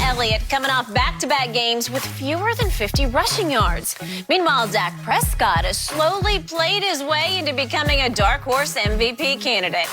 Elliott coming off back-to-back games with fewer than 50 rushing yards. Meanwhile, Dak Prescott has slowly played his way into becoming a dark horse MVP candidate.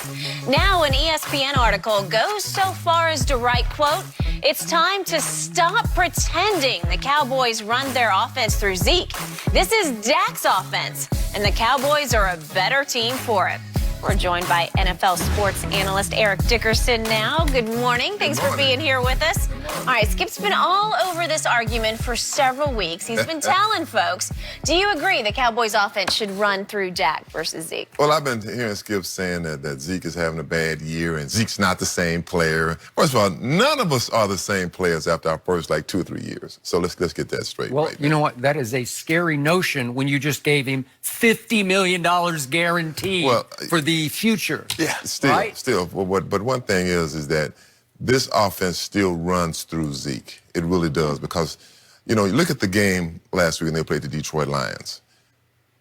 Now, an ESPN article goes so far as to write, quote, "It's time to stop pretending the Cowboys run their offense through Zeke. This is Dak's offense, and the Cowboys are a better team for it." We're joined by NFL sports analyst Eric Dickerson now. Good morning. Thanks for being here with us. All right, Skip's been all over this argument for several weeks. He's been telling folks, do you agree the Cowboys offense should run through Dak versus Zeke? Well, I've been hearing Skip saying that Zeke is having a bad year and Zeke's not the same player. First of all, none of us are the same players after our first, 2 or 3 years. So let's get that straight. Well, right you know what? That is a scary notion when you just gave him $50 million guaranteed for the future. Yeah, still. But one thing is that this offense still runs through Zeke. It really does, because, you look at the game last week when they played the Detroit Lions.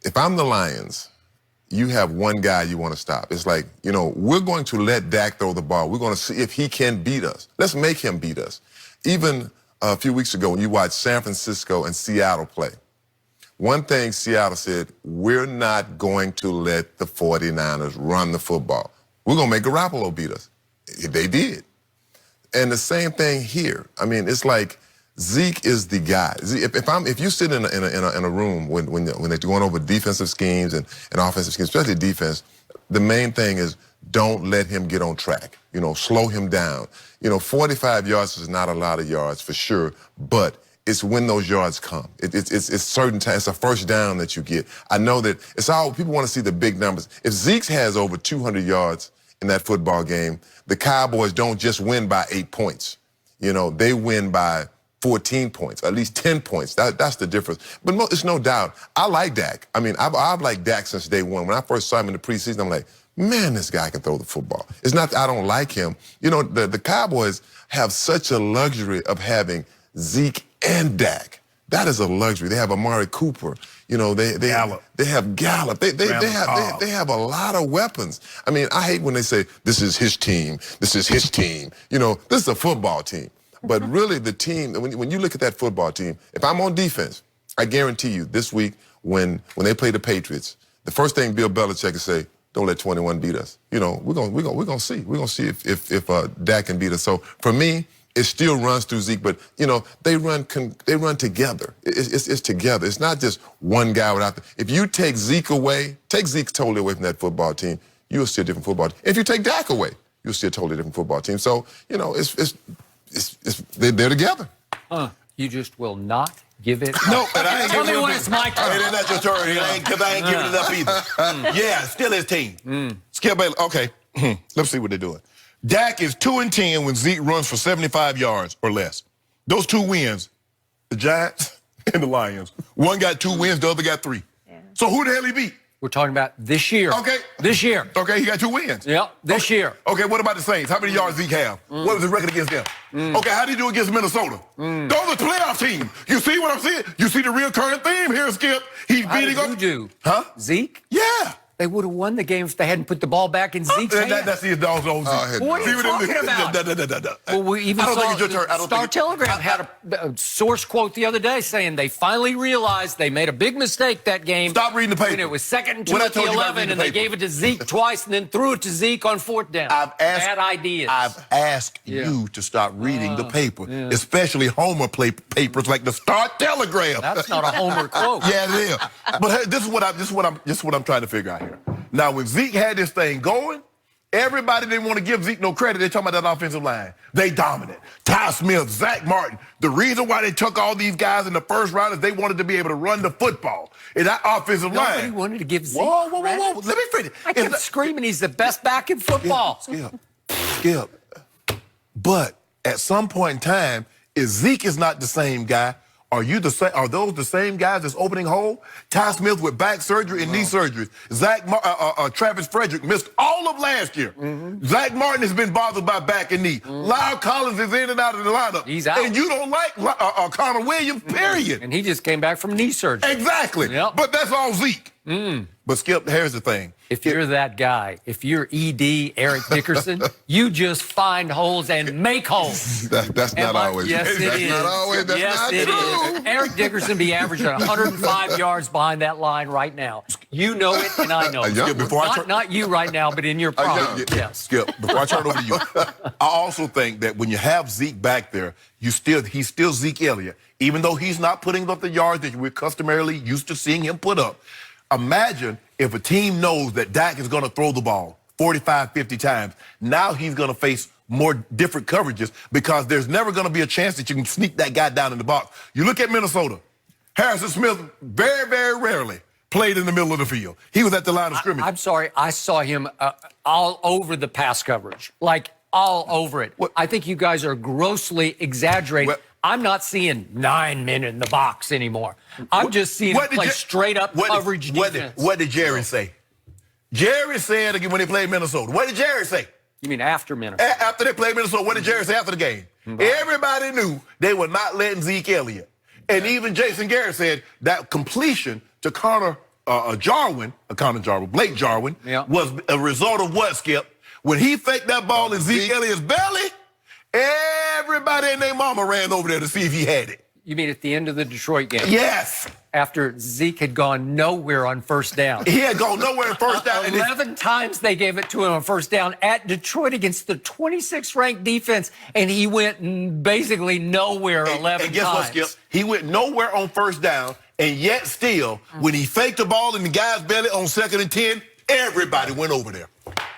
If I'm the Lions, you have one guy you want to stop. It's like, we're going to let Dak throw the ball. We're going to see if he can beat us. Let's make him beat us. Even a few weeks ago when you watched San Francisco and Seattle play, one thing Seattle said, we're not going to let the 49ers run the football. We're going to make Garoppolo beat us. They did. And the same thing here. I mean, it's like Zeke is the guy. If you sit in a room when they're going over defensive schemes and offensive schemes, especially defense, the main thing is don't let him get on track. Slow him down. 45 yards is not a lot of yards for sure, but it's when those yards come. It's certain times. It's a first down that you get. I know that people want to see the big numbers. If Zeke has over 200 yards in that football game, the Cowboys don't just win by 8 points. They win by 14 points, at least 10 points. That's the difference. But it's no doubt. I like Dak. I mean, I've liked Dak since day one. When I first saw him in the preseason, I'm like, man, this guy can throw the football. It's not that I don't like him. The Cowboys have such a luxury of having Zeke and Dak. That is a luxury. They have Amari Cooper. They have Gallup. They have a lot of weapons. I mean, I hate when they say this is his team. This is his team. This is a football team. But really, the team, when you look at that football team, if I'm on defense, I guarantee you this week when they play the Patriots, the first thing Bill Belichick will say, don't let 21 beat us. We're gonna see. We're gonna see if Dak can beat us. So for me, it still runs through Zeke, but they run together. It's together. It's not just one guy without. If you take Zeke totally away from that football team, you'll see a different football team. If you take Dak away, you'll see a totally different football team. So they're together. You just will not give it. No, but I ain't tell me when it's my turn. It ain't not your turn, because I ain't giving it up either. Yeah, still his team. Skip Bayless. Okay, let's see what they're doing. Dak is 2-10 when Zeke runs for 75 yards or less. Those 2 wins, the Giants and the Lions. One got 2 wins, the other got 3. Yeah. So who the hell he beat? We're talking about this year. Okay. This year. Okay, he got 2 wins. Yeah, this year. Okay, what about the Saints? How many yards Zeke have? What was his record against them? Okay, how did he do against Minnesota? Those are playoff teams. You see what I'm saying? You see the real current theme here, Skip? He's beating up. How did you do? Huh? Zeke? Yeah. They would have won the game if they hadn't put the ball back in Zeke's hands. That's his dog's old Zeke. What are you talking about? Well, we even saw Star Telegram had a source quote the other day saying they finally realized they made a big mistake that game. Stop reading the paper. When it was 2nd and 2 at the 11, and they gave it to Zeke twice and then threw it to Zeke on 4th down. Bad ideas. I've asked you to stop reading the paper, especially Homer papers like the Star Telegram. That's not a Homer quote. Yeah, it is. But this is what I'm trying to figure out here. Now, when Zeke had this thing going, everybody didn't want to give Zeke no credit. They're talking about that offensive line. They dominant. Ty Smith, Zach Martin. The reason why they took all these guys in the first round is they wanted to be able to run the football. And that offensive line. Nobody wanted to give Zeke Whoa. Let me finish. I kept screaming he's the best back in football. Skip. But at some point in time, if Zeke is not the same guy, are those the same guys that's opening hole? Ty Smith with back surgery and knee surgery. Travis Frederick missed all of last year. Zach Martin has been bothered by back and knee. Lyle Collins is in and out of the lineup. He's out. And you don't like Connor Williams, period. And he just came back from knee surgery. Exactly. Yep. But that's all Zeke. But Skip, here's the thing. If you're that guy, if you're ED, Eric Dickerson, you just find holes and make holes. That's not always. Yes, it is. Not always. That's yes, not it true. is. Eric Dickerson be averaging 105 yards behind that line right now. You know it, and I know it. Skip, Not you right now, but in your prime. Yes. Skip, before I turn it over to you, I also think that when you have Zeke back there, he's still Zeke Elliott. Even though he's not putting up the yards that we're customarily used to seeing him put up. Imagine if a team knows that Dak is going to throw the ball 45, 50 times. Now he's going to face more different coverages because there's never going to be a chance that you can sneak that guy down in the box. You look at Minnesota. Harrison Smith very, very rarely played in the middle of the field. He was at the line of scrimmage. I'm sorry. I saw him all over the pass coverage, like all over it. I think you guys are grossly exaggerating. I'm not seeing 9 men in the box anymore. I'm just seeing him play straight up coverage defense. What did Jerry say? Jerry said again when they played Minnesota. What did Jerry say? You mean after Minnesota? After they played Minnesota, what did Jerry say after the game? Everybody knew they were not letting Zeke Elliott. And even Jason Garrett said that completion to Blake Jarwin, was a result of what, Skip? When he faked that ball in Zeke Elliott's belly, everybody and their mama ran over there to see if he had it. You mean at the end of the Detroit game? Yes. After Zeke had gone nowhere on first down. He had gone nowhere on first down. 11 times they gave it to him on first down at Detroit against the 26th ranked defense, and he went basically nowhere 11 times. And guess what, Skip? He went nowhere on first down, and yet still, when he faked the ball in the guy's belly on 2nd and 10, everybody went over there.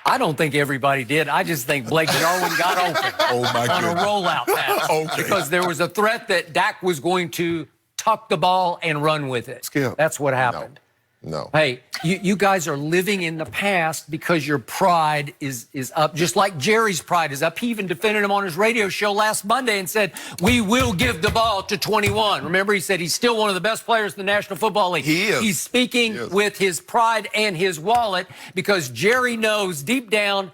I don't think everybody did. I just think Blake Jarwin got open on a rollout pass because there was a threat that Dak was going to tuck the ball and run with it. Skip. That's what happened. No. Hey, you guys are living in the past because your pride is up, just like Jerry's pride is up. He even defended him on his radio show last Monday and said, we will give the ball to 21. Remember, he said he's still one of the best players in the National Football League. He is. He's speaking with his pride and his wallet because Jerry knows deep down,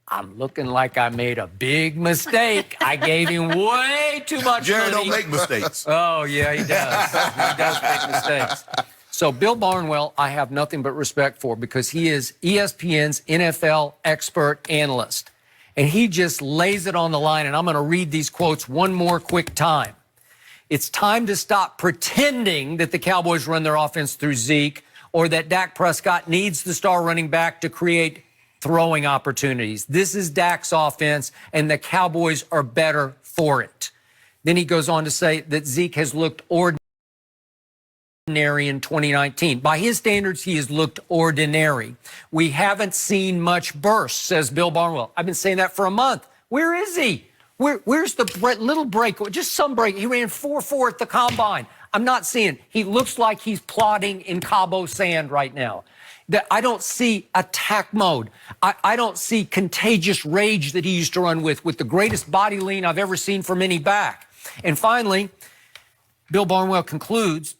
I'm looking like I made a big mistake. I gave him way too much Jerry money. don't make mistakes. Oh, yeah, he does. He does make mistakes. So Bill Barnwell, I have nothing but respect for because he is ESPN's NFL expert analyst. And he just lays it on the line. And I'm going to read these quotes one more quick time. It's time to stop pretending that the Cowboys run their offense through Zeke or that Dak Prescott needs the star running back to create throwing opportunities. This is Dak's offense, and the Cowboys are better for it. Then he goes on to say that Zeke has looked ordinary in 2019. By his standards, he has looked ordinary. We haven't seen much burst, says Bill Barnwell. I've been saying that for a month. Where is he? Where's the little break? Just some break. He ran 4.4 at the combine. I'm not seeing. He looks like he's plodding in Cabo sand right now. I don't see attack mode. I don't see contagious rage that he used to run with the greatest body lean I've ever seen from any back. And finally, Bill Barnwell concludes,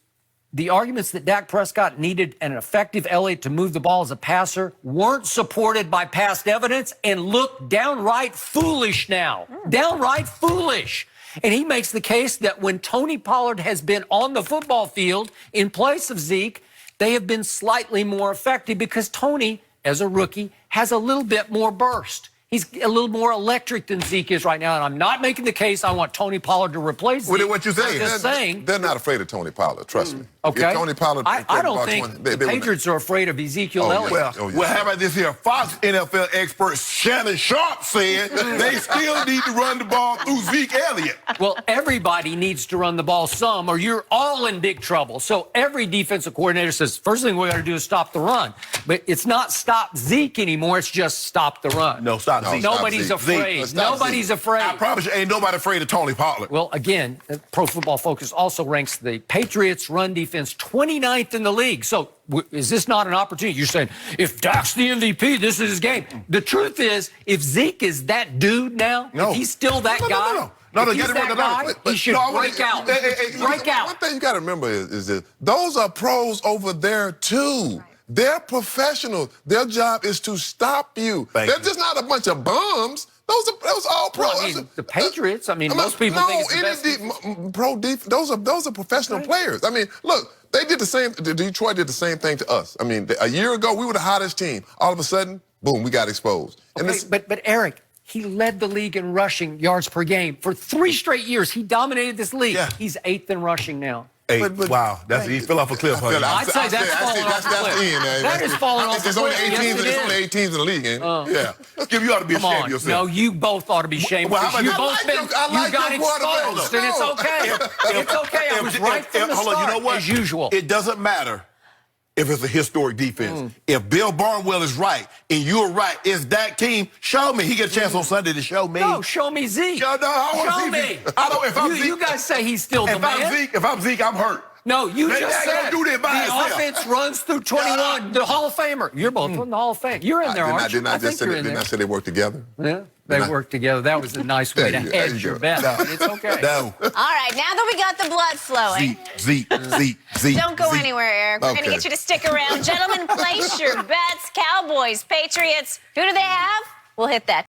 the arguments that Dak Prescott needed an effective Elliott to move the ball as a passer weren't supported by past evidence and look downright foolish now. Downright foolish. And he makes the case that when Tony Pollard has been on the football field in place of Zeke, they have been slightly more effective because Tony, as a rookie, has a little bit more burst. He's a little more electric than Zeke is right now, and I'm not making the case I want Tony Pollard to replace Zeke. What you saying? I'm just saying. They're not afraid of Tony Pollard, trust me. Okay. If Tony Pollard, I don't think the Patriots are afraid of Ezekiel Elliott. Well, how about this here? Fox NFL expert Shannon Sharp said they still need to run the ball through Zeke Elliott. Well, everybody needs to run the ball some, or you're all in big trouble. So every defensive coordinator says, first thing we got to do is stop the run. But it's not stop Zeke anymore. It's just stop the run. No, stop Zeke. Nobody's afraid. Nobody's afraid. I promise you, ain't nobody afraid of Tony Pollard. Well, again, Pro Football Focus also ranks the Patriots' run defense 29th in the league. So is this not an opportunity? You're saying, if Dak's the MVP, this is his game. The truth is, if Zeke is that dude now, if he's still that guy, if he's that guy, he should break out. Break out. One thing you got to remember is that those are pros over there, too. They're professionals. Their job is to stop you. They're just not a bunch of bums. Those are all pros. Well, I mean, the Patriots. I mean, most people think it's the best. Those are professional players. I mean, look, They did the same. Detroit did the same thing to us. I mean, a year ago we were the hottest team. All of a sudden, boom, we got exposed. And Okay, but Eric, he led the league in rushing yards per game for 3 straight years. He dominated this league. Yeah. He's 8th in rushing now. Hey, wow, he fell off a cliff. Huh? I'd say that's falling off a cliff. That is falling off a There's only cliff. 8 Yes, teams. it There's is. only 8 teams in the league, ain't it? Yeah, Skip, you ought to be Come ashamed of on. yourself. No, you both ought to be ashamed Well, because I you like both your- I like you got your quarterback, exposed, though. and it's okay. It's okay. I was right from the hold on, start, you know what? as usual. It doesn't matter if it's a historic defense. If Bill Barnwell is right and you're right, it's that team. Show me. He get a chance on Sunday to show me. No, show me Zeke. No, I want to Show see me. Zeke. I don't. If I'm Zeke, You guys say he's still the if man. I'm Zeke, I'm hurt. No, you They just ain't gonna said do that by the itself. offense runs through 21. The Hall of Famer. You're both in the Hall of Fame. You're in there, aren't you? I think you're in Didn't I there. say they work together? Yeah, they work together. That was a nice way to There you hedge your go. bet. No. But it's okay. No. All right, now that we got the blood flowing, Zeke. don't go Zeke. anywhere, Eric. We're going to Okay. get you to stick around. Gentlemen, place your bets. Cowboys, Patriots. Who do they have? We'll hit that.